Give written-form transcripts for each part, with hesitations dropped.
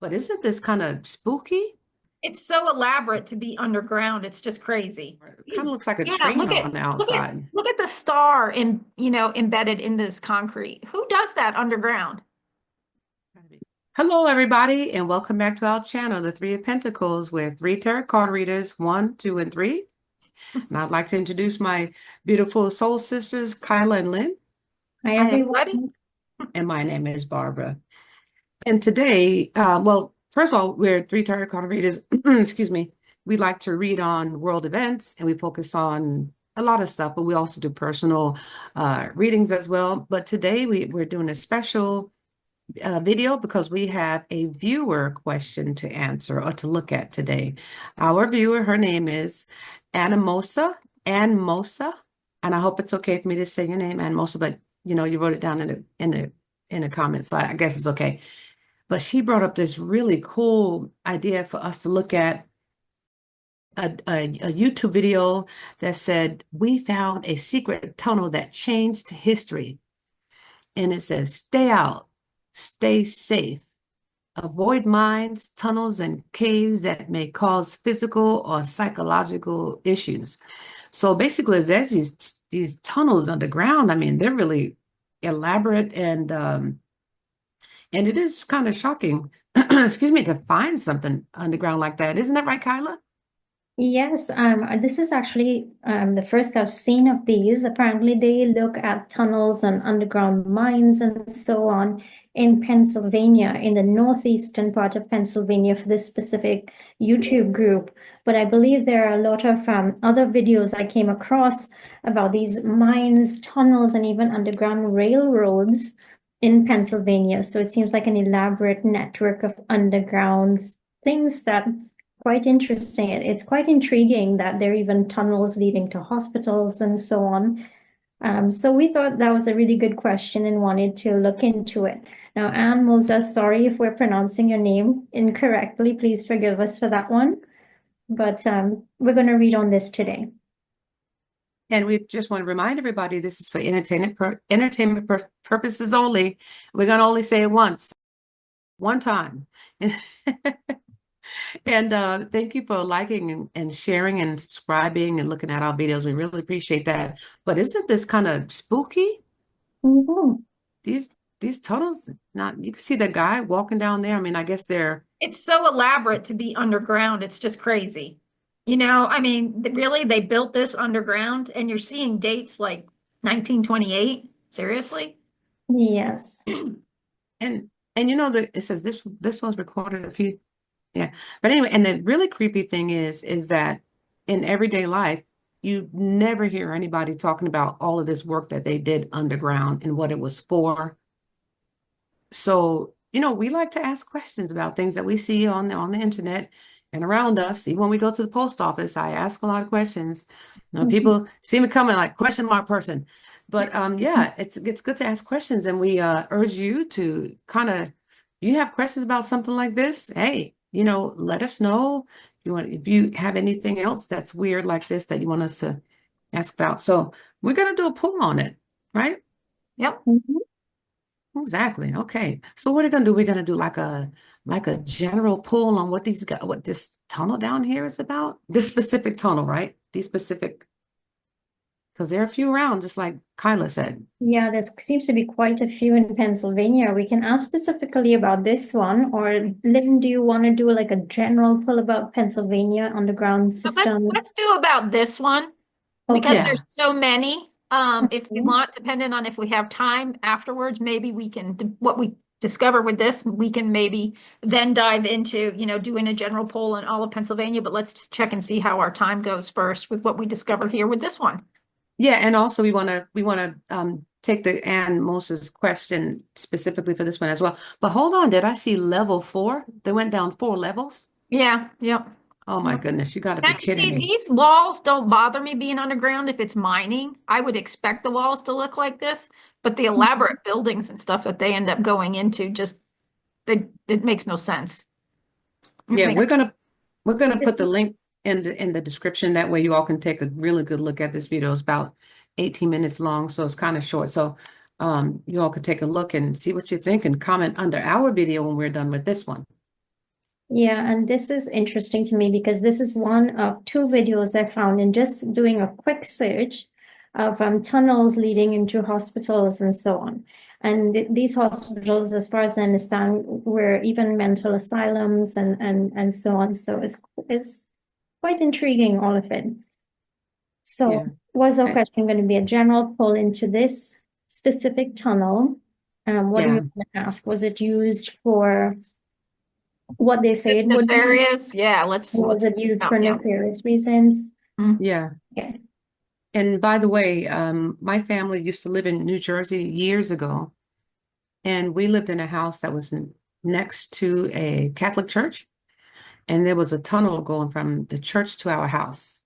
But isn't this kind of spooky? It's so elaborate to be underground. It's just crazy. It kind of looks like a Yeah, train on the outside. look at the star embedded in this concrete. Who does that underground? Hello, everybody, and welcome back to our channel, The Three of Pentacles, with three tarot card readers, 1, 2, and 3. And I'd like to introduce my beautiful soul sisters, Kyla and Lynn, Hi, Hi, everybody. everyone. and my name is Barbara. And today, well, first of all, we're three tarot card readers. Excuse me. We like to read on world events, and we focus on a lot of stuff, but we also do personal readings as well. But today, we're doing a special video because we have a viewer question to answer or to look at today. Our viewer, her name is Animosa, Anmosa, and I hope it's okay for me to say your name, Anmosa, but you wrote it down in the comments, so I guess it's okay. But she brought up this really cool idea for us to look at a YouTube video that said, "We found a secret tunnel that changed history." And it says, "Stay out, stay safe, avoid mines, tunnels, and caves that may cause physical or psychological issues." So basically, there's these tunnels underground. I mean, they're really elaborate and it is kind of shocking, excuse me, to find something underground like that. Isn't that right, Kyla? Yes, this is actually the first I've seen of these. Apparently, they look at tunnels and underground mines and so on in Pennsylvania, in the northeastern part of Pennsylvania for this specific YouTube group. But I believe there are a lot of other videos I came across about these mines, tunnels, and even underground railroads in Pennsylvania. So it seems like an elaborate network of underground things that quite interesting. It's quite intriguing that there are even tunnels leading to hospitals and so on. So we thought that was a really good question and wanted to look into it. Now, Anne Mosa, sorry if we're pronouncing your name incorrectly. Please forgive us for that one. But we're going to read on this today. And we just want to remind everybody this is for entertainment purposes only. We're going to only say it once, one time. And thank you for liking and sharing and subscribing and looking at our videos. We really appreciate that. But isn't this kind of spooky? Mhm. These these tunnels, not you can see the guy walking down there. I mean, I guess they're It's so elaborate to be underground. It's just crazy. Really, they built this underground, and you're seeing dates like 1928. Seriously? Yes. and that it says this was recorded a few. Yeah. But anyway, and the really creepy thing is that in everyday life, you never hear anybody talking about all of this work that they did underground and what it was for. So, we like to ask questions about things that we see on the internet and around us. Even when we go to the post office, I ask a lot of questions. Mhm. People see me coming like question mark person. But yeah, it's good to ask questions, and we urge you to kind of you have questions about something like this, hey, let us know. If you have anything else that's weird like this that you want us to ask about. So we're gonna do a poll on it, right? Yep. Mhm. Exactly. Okay. So what are we gonna do? We're gonna do like a general pull on what this tunnel down here is about. This specific tunnel, right? These specific, because there are a few around, just like Kyla said. Yeah, there seems to be quite a few in Pennsylvania. We can ask specifically about this one, or Lynn, do you want to do like a general pull about Pennsylvania underground But let's systems? let's do about this one because Okay. Yeah. there's so many. If you Mhm. want, depending on if we have time afterwards, maybe we can what we discover with this, we can maybe then dive into, doing a general poll in all of Pennsylvania. But let's check and see how our time goes first with what we discover here with this one. Yeah, and also we want to take the Ann Moses question specifically for this one as well. But hold on, did I see level 4? They went down 4 levels. Yeah, yep. Oh my Yep. goodness, you got to Now be you kidding see, me. these walls don't bother me being underground if it's mining. I would expect the walls to look like this, but the elaborate buildings and stuff that they end up going into just it makes no sense. It Yeah, makes we're gonna put the link in the description. That way you all can take a really good look at this video. It's about 18 minutes long, so it's kind of short. So you all could take a look and see what you think and comment under our video when we're done with this one. Yeah, and this is interesting to me because this is one of two videos I found in just doing a quick search of tunnels leading into hospitals and so on. And these hospitals, as far as I understand, were even mental asylums and so on. So it's quite intriguing, all of it. So Yeah. was our I- question going to be a general pull into this specific tunnel? What are yeah. you going to ask? Was it used for what they say it would be? Nefarious. Yeah, Was let's it used out. for Yeah. nefarious reasons? Mm. Yeah. Okay. And by the way, my family used to live in New Jersey years ago, and we lived in a house that was next to a Catholic church, and there was a tunnel going from the church to our house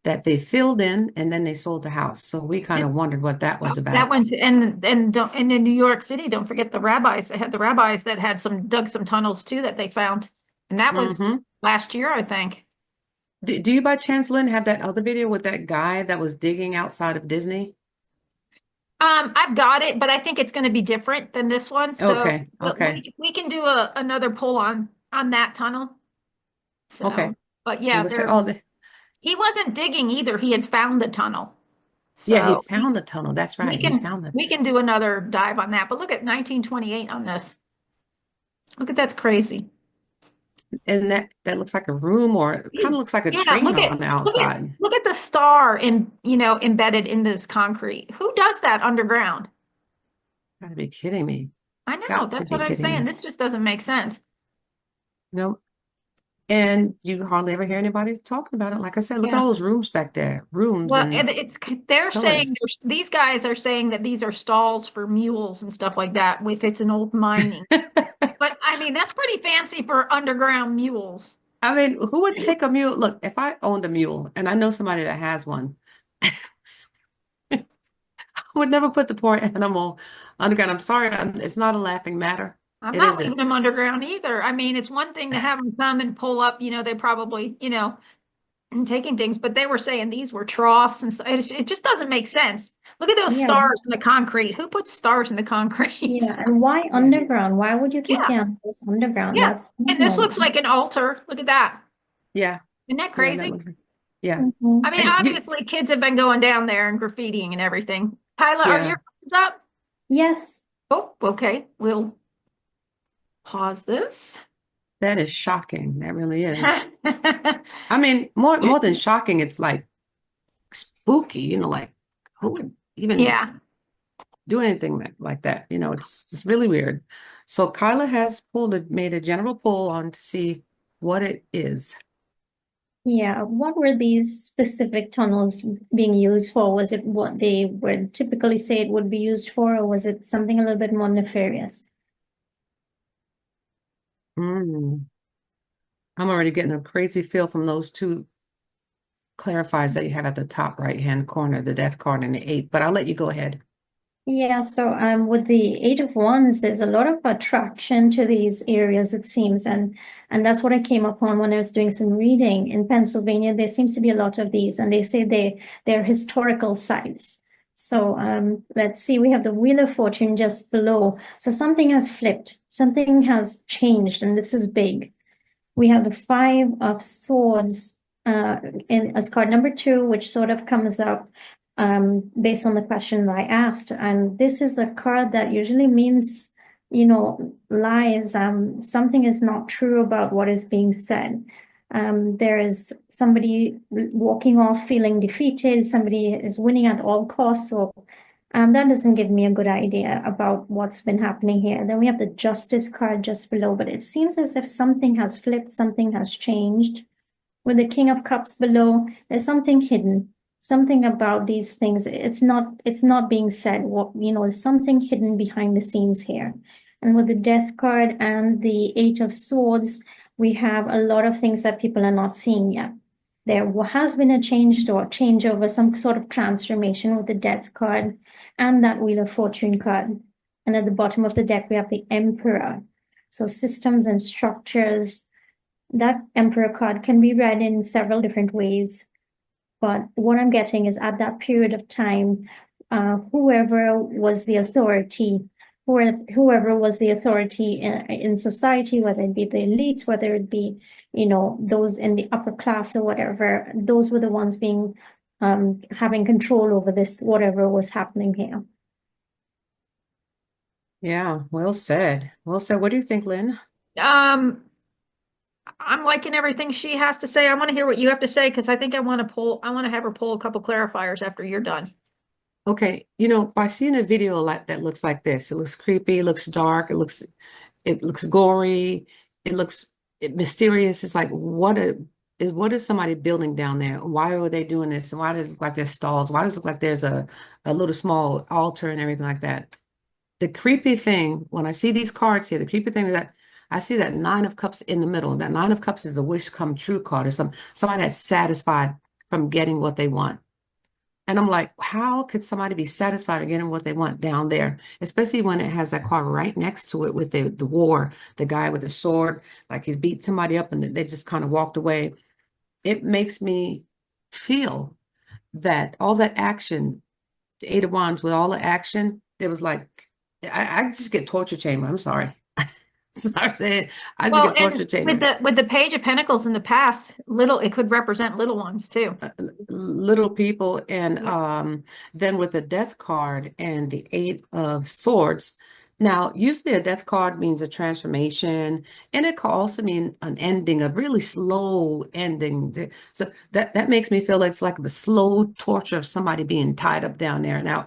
that they filled in, and then they sold the house. So we kind of wondered what that was That about. went to, and in New York City, don't forget the rabbis. They had the rabbis that had dug some tunnels too that they found. And that was Hmm. last year, I think. Do you by chance, Lynn, have that other video with that guy that was digging outside of Disney? I've got it, but I think it's going to be different than this one. So Okay, okay, we can do another poll on that tunnel. okay. So, but And yeah, we'll say, oh, he wasn't digging either. He had found the tunnel. yeah, he So found the tunnel. That's right. He found the, we can do another dive on that. But look at 1928 on this. Look at that's crazy. and that looks like a room, or it kind of looks like a Yeah, train on the outside. look at the star embedded in this concrete. Who does that underground? Gotta be kidding me. I know, Got to that's be what I'm kidding saying. me. This just doesn't make sense. No. And you hardly ever hear anybody talking about it. Like I said, look at Yeah. all those rooms back there. Rooms Well, and and they're saying pillars. these guys are saying that these are stalls for mules and stuff like that if it's an old mining. But I mean, that's pretty fancy for underground mules. I mean, who would take a mule? Look, if I owned a mule and I know somebody that has one, I would never put the poor animal underground. I'm sorry, it's not a laughing matter. I'm It not isn't. leaving them underground either. I mean, it's one thing to have them come and pull up, they probably, taking things, but they were saying these were troughs and stuff. It just doesn't make sense. Look at those Yeah, stars in the concrete. Who puts stars in the concrete? yeah. And why Yeah. underground? Why would you keep Yeah, the animals underground? yeah. That's And this normal. looks like an altar. Look at that. Yeah. Isn't that Yeah, that crazy? looks yeah. Mhm. I mean, And you obviously, kids have been going down there and graffitiing and everything. Kyla, are your yeah, hands up? Yes. Oh, okay. We'll pause this. that is shocking. That really is. I mean, more than shocking, it's like spooky, like who would even Yeah. do anything like that? It's really weird. So Kyla has made a general poll on to see what it is. Yeah. What were these specific tunnels being used for? Was it what they would typically say it would be used for, or was it something a little bit more nefarious? Mm. I'm already getting a crazy feel from those two clarifiers that you have at the top right-hand corner, the death card and the eight, but I'll let you go ahead. Yeah, so with the Eight of Wands, there's a lot of attraction to these areas, it seems, and that's what I came upon when I was doing some reading in Pennsylvania. There seems to be a lot of these, and they say they're historical sites. So let's see, we have the Wheel of Fortune just below. So something has flipped, something has changed, and this is big. We have the Five of Swords in as card number two, which sort of comes up based on the question that I asked. And this is a card that usually means, lies. Something is not true about what is being said. There is somebody walking off feeling defeated, somebody is winning at all costs. So that doesn't give me a good idea about what's been happening here. Then we have the Justice card just below, but it seems as if something has flipped, something has changed. With the King of Cups below, there's something hidden, something about these things. It's not being said. There's something hidden behind the scenes here. And with the Death card and the Eight of Swords, we have a lot of things that people are not seeing yet. There has been a change or changeover, some sort of transformation with the Death card and that Wheel of Fortune card. And at the bottom of the deck, we have the Emperor. So systems and structures. That Emperor card can be read in several different ways. But what I'm getting is at that period of time, whoever was the authority whoever was the authority in society, whether it be the elites, whether it be, those in the upper class or whatever, those were the ones being having control over this, whatever was happening here. Yeah, well said. Well said. What do you think, Lynn? Um, I'm liking everything she has to say. I want to hear what you have to say because I think I want to have her pull a couple clarifiers after you're done. Okay, by seeing a video like that looks like this, it looks creepy, it looks dark, it looks gory, it mysterious. It's like what is somebody building down there? Why are they doing this? And why does it look like there's stalls? Why does it look like there's a little small altar and everything like that? The creepy thing when I see these cards here, the creepy thing is that I see that Nine of Cups in the middle. That Nine of Cups is a wish come true card, or somebody that's satisfied from getting what they want. And I'm like, how could somebody be satisfied with getting what they want down there? Especially when it has that card right next to it with the war, the guy with the sword, like he's beat somebody up and they just kind of walked away. It makes me feel that all that action, the Eight of Wands with all the action, it was like, I just get torture chamber. I'm sorry. Sorry, saying I just Well, get torture and with chamber. the Page of Pentacles in the past, it could represent little ones too. Little people, and Yeah. then with the death card and the Eight of Swords. Now usually a death card means a transformation, and it could also mean an ending, a really slow ending. So that makes me feel it's like the slow torture of somebody being tied up down there. Now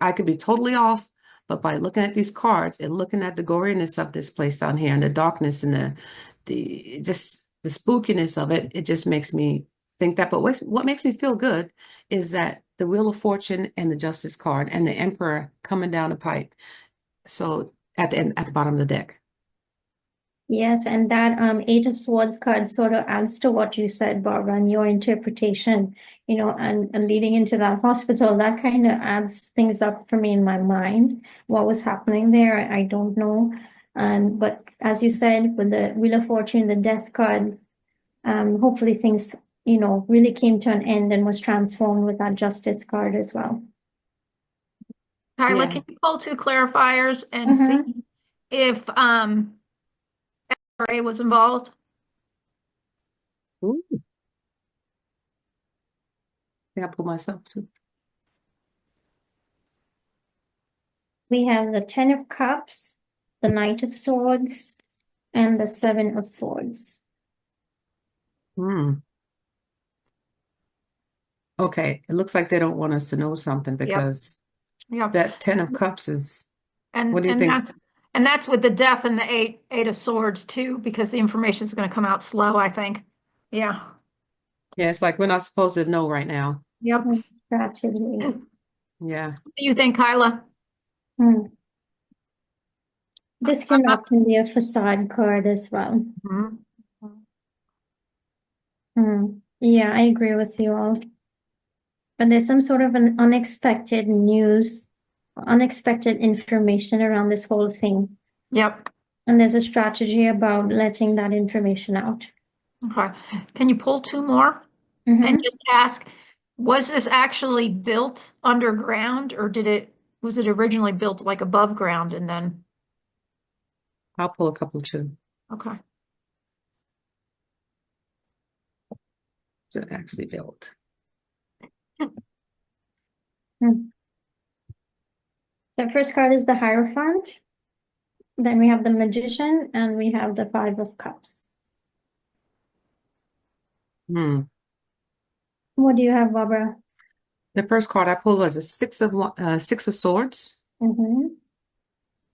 I could be totally off, but by looking at these cards and looking at the goriness of this place down here and the darkness and the just the spookiness of it, it just makes me think that. But what makes me feel good is that the Wheel of Fortune and the Justice card and the Emperor coming down the pipe. So at the end, at the bottom of the deck. Yes, and that Eight of Swords card sort of adds to what you said, Barbara, and your interpretation, and leading into that hospital, that kind of adds things up for me in my mind. What was happening there, I don't know. But as you said, with the Wheel of Fortune, the Death card, hopefully things, really came to an end and was transformed with that Justice card as well. Kyla, Yeah. can you pull two clarifiers and Mhm. see if FRA was involved? Ooh, I gotta pull myself too. We have the Ten of Cups, the Knight of Swords, and the Seven of Swords. Hmm. Okay, it looks like they don't want us to know something Yep. because Yep. that Ten of Cups is, what And do you and think? that's with the Death and the Eight of Swords too, because the information is going to come out slow, I think. Yeah. Yeah, it's like we're not supposed to know right now. Yep. Tragedy. What Yeah. do you think, Kyla? Hmm. This I'm can not. often be a facade card as well. Mhm. Yeah, I agree with you all. But there's some sort of an unexpected news, unexpected information around this whole thing. Yep. And there's a strategy about letting that information out. Okay. Can you pull two more and just ask, was this actually built underground or was it originally built like above ground and then, I'll pull a couple too okay. to actually build. Hmm. The first card is the Hierophant. Then we have the Magician and we have the Five of Cups. Hmm. What do you have, Barbara? The first card I pulled was a Six of Swords,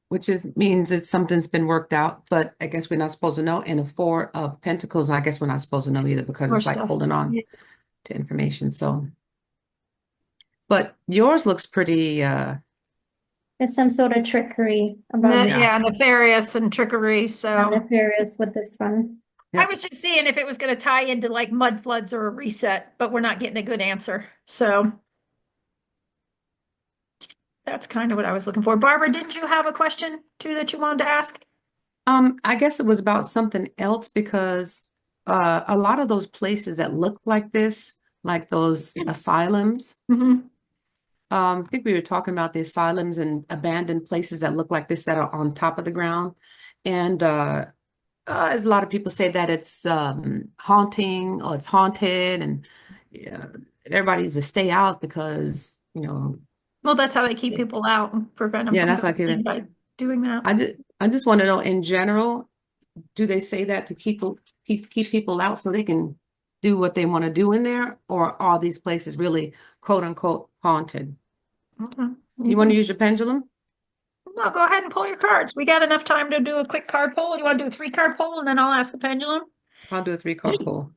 which means it's something's been worked out, but I guess we're not supposed to know. And a Four of Pentacles, I guess we're not supposed to know either because More it's like stuff. holding on Yeah. to information. So, but yours looks pretty There's some sort of trickery about this. yeah. Yeah, nefarious and trickery. I'm So nefarious with this one. I Yeah. was just seeing if it was going to tie into like mud floods or a reset, but we're not getting a good answer. So that's kind of what I was looking for. Barbara, didn't you have a question too that you wanted to ask? I guess it was about something else because a lot of those places that look like this, like those asylums, Mm-hmm. I think we were talking about the asylums and abandoned places that look like this that are on top of the ground. And as a lot of people say that it's haunting or it's haunted, and yeah, everybody needs to stay out because, Well, that's how they keep people out and prevent them yeah, from that's going like in it. by doing that. I just want to know in general, do they say that to keep people out so they can do what they want to do in there, or are these places really quote unquote haunted? Mhm. You want to use your pendulum? No, go ahead and pull your cards. We got enough time to do a quick card pull. You want to do a 3 card pull and then I'll ask the pendulum? I'll do a 3 card pull.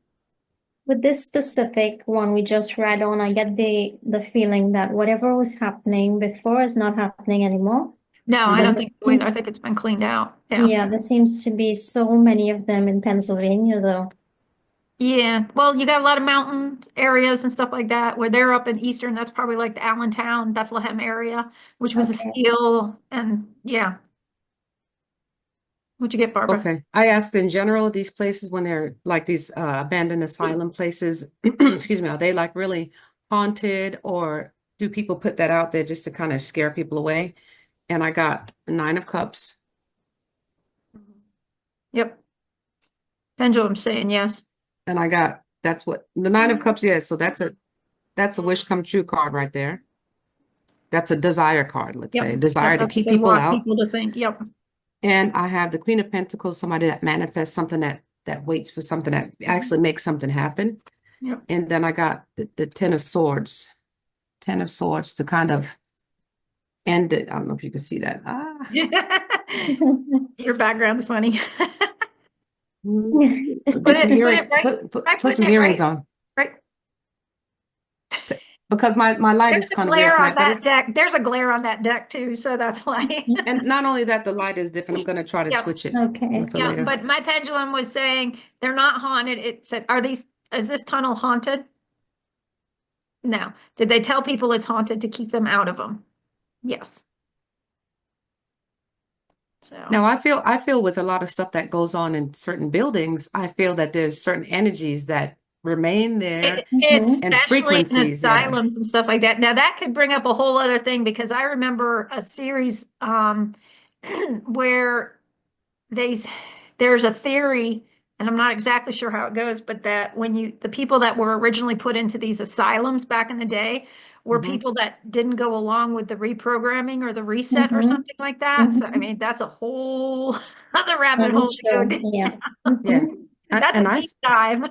With this specific one we just read on, I get the feeling that whatever was happening before is not happening anymore. No, I Mhm. don't think so either. I think it's been cleaned out. Yeah. Yeah, there seems to be so many of them in Pennsylvania, though. Yeah. Well, you got a lot of mountain areas and stuff like that where they're up in Eastern. That's probably like the Allentown, Bethlehem area, which was a Okay. steel. And yeah. What'd you get, Barbara? Okay. I asked in general, these places, when they're like these abandoned asylum places, excuse me, are they like really haunted, or do people put that out there just to kind of scare people away? And I got the 9 of Cups, Yep. Pendulum saying yes. and I got that's what the 9 of Cups, yeah. So that's a wish come true card right there. That's a desire card, let's Yep. say, Yep. desire to That's what keep they people want out. people to think. Yep. And I have the Queen of Pentacles, somebody that manifests something that waits for something that actually makes something happen. Yep. And then I got the 10 of Swords, 10 of Swords to kind of end it. I don't know if you can see that. Your background's funny. Get some Put it right, put some putting it earrings right, on, right. because my light There's is a kind of weird glare on tonight, but that it's, deck. There's a glare on that deck too, so that's why. and not only that, the light is different. I'm going to try to Yep. switch it Okay. for Yeah, later. but my pendulum was saying they're not haunted. It said, is this tunnel haunted? No. Did they tell people it's haunted to keep them out of them? Yes. So, Now, I feel with a lot of stuff that goes on in certain buildings, I feel that there's certain energies that remain there Mhm. and especially in frequencies. Yeah. asylums and stuff like that. Now that could bring up a whole other thing because I remember a series where they there's a theory, and I'm not exactly sure how it goes, but that when the people that were originally put into these asylums back in the day were Mhm. people that didn't go along with the reprogramming or the reset or Mhm. something like that. So I Mhm. mean that's a whole other rabbit I'm hole to go sure. down. Yeah. Yeah. Mhm. That's And a deep dive.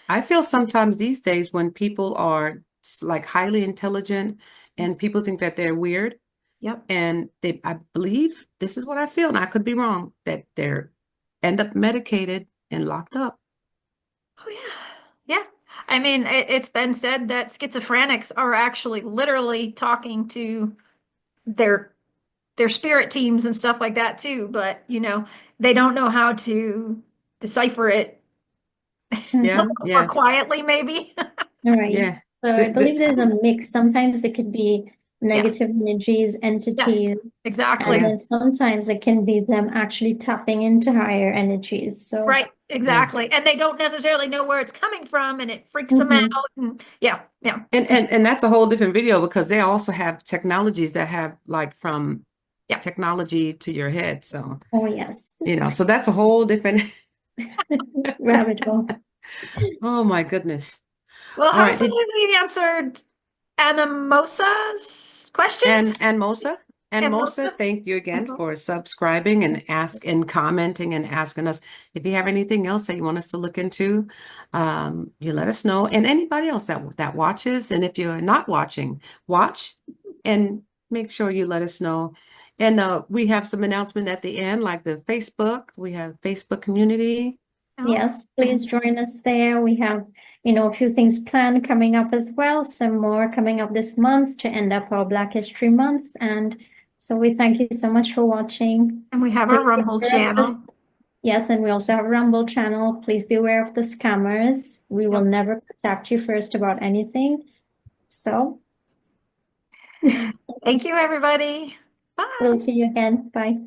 I feel sometimes these days when people are like highly intelligent and people think that they're weird, Yep. and I believe this is what I feel, and I could be wrong, that they're end up medicated and locked up. Oh yeah. Yeah. I mean, it's been said that schizophrenics are actually literally talking to their their spirit teams and stuff like that too, but they don't know how to decipher it Yeah, more yeah, quietly, maybe. All right. yeah. So I believe there's a mix. Sometimes it could be Yeah. negative energies, Yes, entities, and exactly. Yeah, then sometimes it can be them actually tapping into higher energies. So, Right, yeah. exactly. And they don't necessarily know where it's coming from and it freaks them out. mhm. And yeah, yeah, And for sure. and and that's a whole different video, because they also have technologies that have like from Yeah. technology to your head. So, Oh, yes. so that's a whole different. Rabbit hole. Oh my goodness. Well, All right. hopefully we answered Anamosa's questions. And Mosa, and And Mosa, Mosa. thank you again for subscribing and commenting and asking us. If you have anything else that you want us to look into, you let us know. And anybody else that watches, and if you're not watching, watch and make sure you let us know. And we have some announcement at the end, like the Facebook. We have Facebook community. Yes, please join us there. We have, a few things planned coming up as well, some more coming up this month to end up our Black History Month. And so we thank you so much for watching. And we have our Please be Rumble aware of the- channel. Yes, and we also have a Rumble channel. Please be aware of the scammers. We will Yep. never contact you first about anything. So Thank you, everybody. Bye. we'll see you again. Bye.